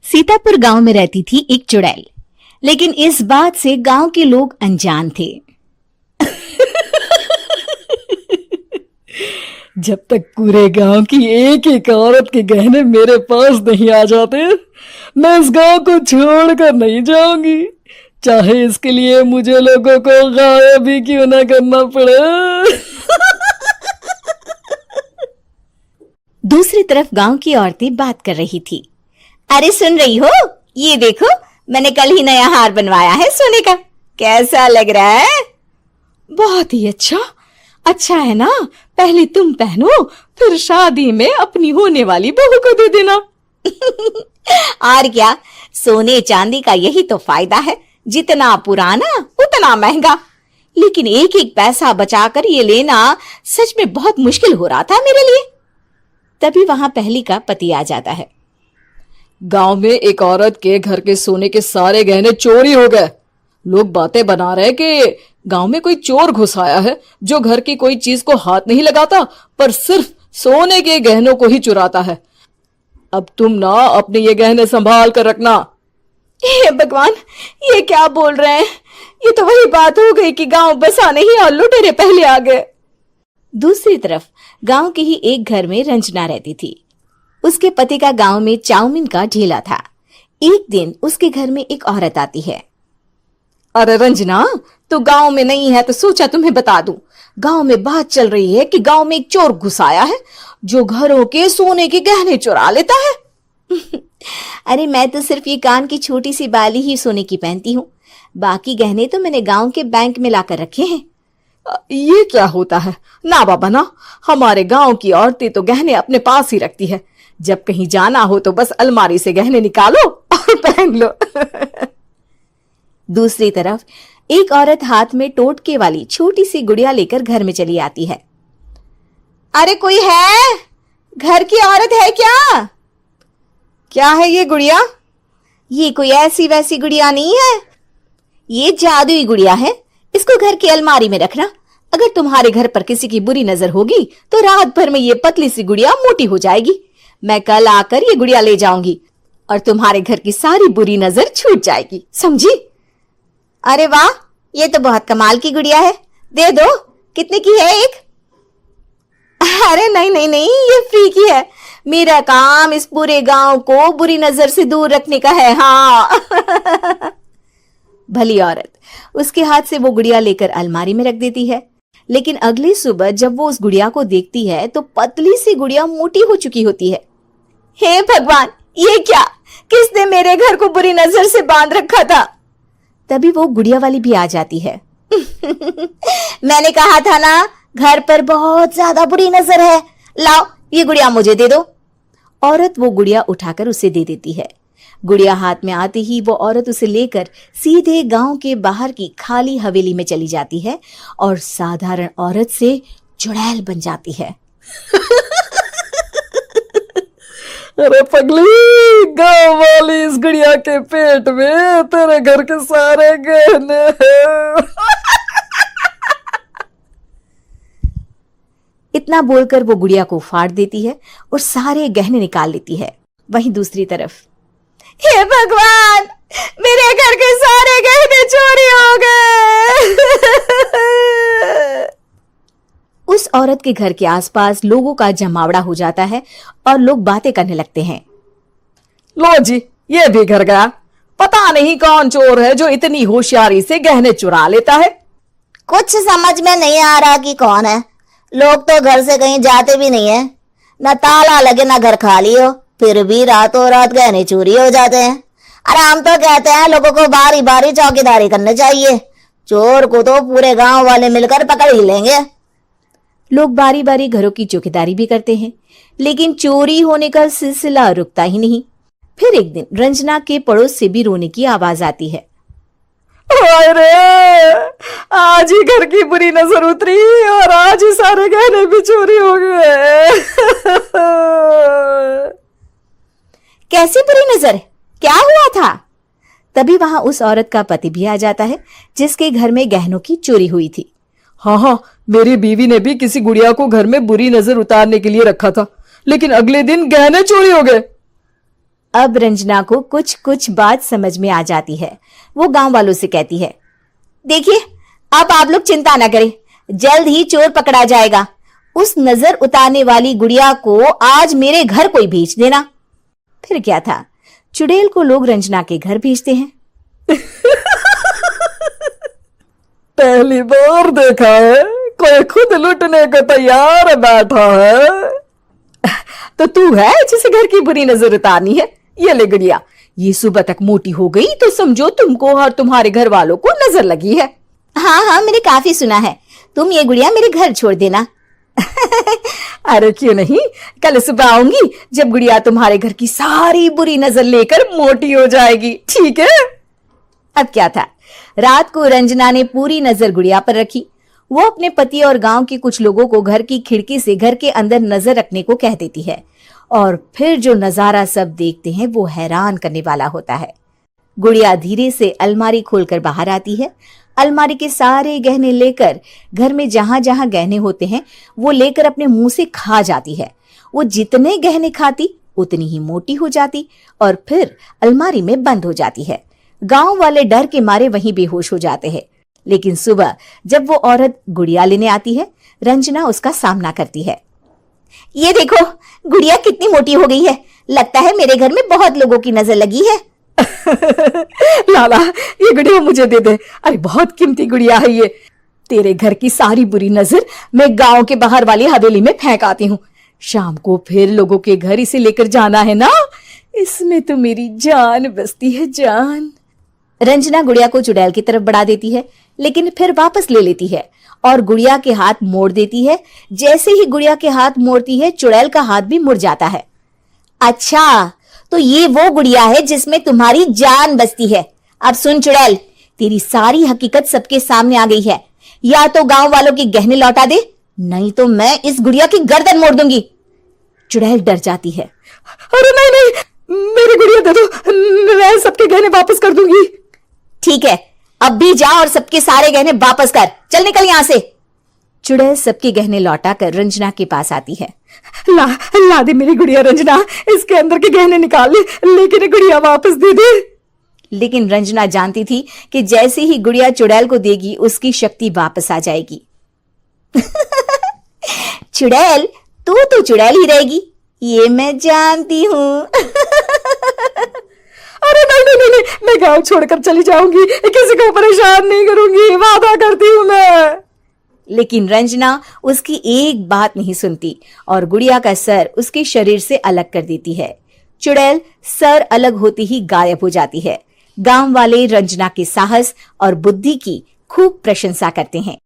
सीतापुर गांव में रहती थी एक चुड़ैल, लेकिन इस बात से गांव के लोग अनजान थे। जब तक पूरे गांव की एक एक औरत के गहने मेरे पास नहीं आ जाते, मैं इस गांव को छोड़कर नहीं जाऊंगी, चाहे इसके लिए मुझे लोगों को गायब भी क्यों ना करना पड़े। दूसरी तरफ गांव की औरतें बात कर रही थी। अरे सुन रही हो, ये देखो मैंने कल ही नया हार बनवाया है सोने का, कैसा लग रहा है? बहुत ही अच्छा है ना, पहले तुम पहनो, फिर शादी में अपनी होने वाली बहू को दे देना। और क्या, सोने चांदी का यही तो फायदा है, जितना पुराना उतना महंगा। लेकिन एक एक पैसा बचाकर ये लेना सच में बहुत मुश्किल हो रहा था मेरे लिए। तभी वहां पहली का पति आ जाता है। गांव में एक औरत के घर के सोने के सारे गहने चोरी हो गए। लोग बातें बना रहे कि गांव में कोई चोर घुस आया है जो घर की कोई चीज को हाथ नहीं लगाता, पर सिर्फ सोने के गहनों को ही चुराता है। अब तुम ना अपने ये गहने संभाल कर रखना। हे भगवान, ये क्या बोल रहे हैं? ये तो वही बात हो गई कि गांव बसा नहीं और लुटेरे पहले आ गए। दूसरी तरफ गांव के ही एक घर में रंजना रहती थी। उसके पति का गांव में चाउमीन का ठेला था। एक दिन उसके घर में एक औरत आती है। अरे रंजना, तू गांव में नहीं है तो सोचा तुम्हें बता दूं। गांव में बात चल रही है कि गांव में एक चोर घुस आया है जो घरों के सोने के गहने चुरा लेता है। अरे मैं तो सिर्फ ये कान की छोटी सी बाली ही सोने की पहनती हूँ, बाकी गहने तो मैंने गांव के बैंक में लाकर रखे हैं। ये क्या होता है? ना बाबा ना, हमारे गांव की औरतें तो गहने अपने पास ही रखती है। जब कहीं जाना हो तो बस अलमारी से गहने निकालो और पहन लो। दूसरी तरफ एक औरत हाथ में टोटके वाली छोटी सी गुड़िया लेकर घर में चली आती है। अरे कोई है? घर की औरत है क्या? क्या है ये गुड़िया? ये कोई ऐसी वैसी गुड़िया नहीं है, ये जादुई गुड़िया है। इसको घर की अलमारी में रखना, अगर तुम्हारे घर पर किसी की बुरी नजर होगी तो रात भर में ये पतली सी गुड़िया मोटी हो जाएगी। मैं कल आकर ये गुड़िया ले जाऊंगी और तुम्हारे घर की सारी बुरी नजर छूट जाएगी, समझी? अरे वाह, ये तो बहुत कमाल की गुड़िया है, दे दो। कितने की है एक? अरे नहीं नहीं नहीं, ये फ्री की है। मेरा काम इस पूरे गांव को बुरी नजर से दूर रखने का है। हाँ। भली औरत उसके हाथ से वो गुड़िया लेकर अलमारी में रख देती है। लेकिन अगली सुबह जब वो उस गुड़िया को देखती है तो पतली सी गुड़िया मोटी हो चुकी होती है। हे भगवान, ये क्या? किसने मेरे घर को बुरी नजर से बांध रखा था? तभी वो गुड़िया वाली भी आ जाती है। मैंने कहा था ना, घर पर बहुत ज्यादा बुरी नजर है, लाओ ये गुड़िया मुझे दे दो। औरत वो गुड़िया उठाकर उसे दे देती है। गुड़िया हाथ में आते ही वो औरत उसे लेकर सीधे गांव के बाहर की खाली हवेली में चली जाती है और साधारण औरत से चुड़ैल बन जाती है। अरे पगली, गांव वाली इस गुड़िया के पेट में तेरे घर के सारे गहने हैं। इतना बोलकर वो गुड़िया को फाड़ देती है और सारे गहने निकाल लेती है। वहीं दूसरी तरफ, हे भगवान, मेरे घर के सारे गहने चोरी हो गए। उस औरत के घर के आसपास लोगों का जमावड़ा हो जाता है और लोग बातें करने लगते हैं। लो जी, ये भी घर गया। पता नहीं कौन चोर है जो इतनी होशियारी से गहने चुरा लेता है। कुछ समझ में नहीं आ रहा कि कौन है। लोग तो घर से कहीं जाते भी नहीं है, न ताला लगे न घर खाली हो, फिर भी रातों रात गहने चोरी हो जाते हैं। अरे हम तो कहते हैं लोगों को बारी बारी चौकीदारी करनी चाहिए, चोर को तो पूरे गांव वाले मिलकर पकड़ ही लेंगे। लोग बारी बारी घरों की चौकीदारी भी करते हैं, लेकिन चोरी होने का सिलसिला रुकता ही नहीं। फिर एक दिन रंजना के पड़ोस से भी रोने की आवाज आती है। अरे आज ही घर की बुरी नजर उतरी और आज ही सारे गहने भी चोरी हो गए। कैसी बुरी नजर? क्या हुआ था? तभी वहां उस औरत का पति भी आ जाता है जिसके घर में गहनों की चोरी हुई थी। हाँ, मेरी बीवी ने भी किसी गुड़िया को घर में बुरी नजर उतारने के लिए रखा था, लेकिन अगले दिन गहने चोरी हो गए। अब रंजना को कुछ कुछ बात समझ में आ जाती है। वो गांव वालों से कहती है, देखिए अब आप लोग चिंता ना करें, जल्द ही चोर पकड़ा जाएगा। उस नजर उतारने वाली गुड़िया को आज मेरे घर कोई भेज देना। फिर क्या था, चुड़ैल को लोग रंजना के घर भेजते हैं। पहली बार देखा है कोई खुद लुटने को तैयार बैठा है। तो तू है जिसे घर की बुरी नजर उतारनी है? ये ले गुड़िया, ये सुबह तक मोटी हो गई तो समझो तुमको और तुम्हारे घर वालों को नजर लगी है। हाँ हाँ, मैंने काफी सुना है। तुम ये गुड़िया मेरे घर छोड़ देना। अरे क्यों नहीं, कल सुबह आऊंगी जब गुड़िया तुम्हारे घर की सारी बुरी नजर लेकर मोटी हो जाएगी, ठीक है? अब क्या था, रात को रंजना ने पूरी नजर गुड़िया पर रखी। वो अपने पति और गांव के कुछ लोगों को घर की खिड़की से घर के अंदर नजर रखने को कह देती है, और फिर जो नजारा सब देखते हैं वो हैरान करने वाला होता है। गुड़िया धीरे से अलमारी खोलकर बाहर आती है। अलमारी के सारे गहने लेकर घर में जहां जहां गहने होते हैं वो लेकर अपने मुंह से खा जाती है। वो जितने गहने खाती उतनी ही मोटी हो जाती और फिर अलमारी में बंद हो जाती है। गांव वाले डर के मारे वहीं बेहोश हो जाते हैं। लेकिन सुबह जब वो औरत गुड़िया लेने आती है, रंजना उसका सामना करती है। ये देखो, गुड़िया कितनी मोटी हो गई है। लगता है मेरे घर में बहुत लोगों की नजर लगी है। लाला, ये गुड़िया मुझे दे दे। अरे बहुत कीमती गुड़िया है ये। तेरे घर की सारी बुरी नजर मैं गांव के बाहर वाली हवेली में फेंक आती हूँ। शाम को फिर लोगों के घर इसे लेकर जाना है ना। इसमें तो मेरी जान बसती है, जान। रंजना गुड़िया को चुड़ैल की तरफ बढ़ा देती है, लेकिन फिर वापस ले लेती है और गुड़िया के हाथ मोड़ देती है। जैसे ही गुड़िया के हाथ मोड़ती है, चुड़ैल का हाथ भी मुड़ जाता है। अच्छा, तो ये वो गुड़िया है जिसमें तुम्हारी जान बसती है। अब सुन चुड़ैल, तेरी सारी हकीकत सबके सामने आ गई है। या तो गांव वालों के गहने लौटा दे, नहीं तो मैं इस गुड़िया की गर्दन मोड़ दूंगी। चुड़ैल डर जाती है। अरे नहीं नहीं, मेरी गुड़िया दे दो, मैं सबके गहने वापस कर दूंगी। ठीक है, अब भी जा और सबके सारे गहने वापस कर। चल निकल यहां से। चुड़ैल सबके गहने लौटा कर रंजना के पास आती है। ला दे मेरी गुड़िया रंजना, इसके अंदर के गहने निकाल ले, लेकिन ये गुड़िया वापस दे दे। लेकिन रंजना जानती थी कि जैसे ही गुड़िया चुड़ैल को देगी उसकी शक्ति वापस आ जाएगी। चुड़ैल, तू तो चुड़ैल ही रहेगी, ये मैं जानती हूँ। अरे नहीं नहीं नहीं, मैं गांव छोड़कर चली जाऊंगी, किसी को परेशान नहीं करूंगी, वादा करती हूँ मैं। लेकिन रंजना उसकी एक बात नहीं सुनती और गुड़िया का सर उसके शरीर से अलग कर देती है। चुड़ैल सर अलग होती ही गायब हो जाती है। गांव वाले रंजना के साहस और बुद्धि की खूब प्रशंसा करते हैं।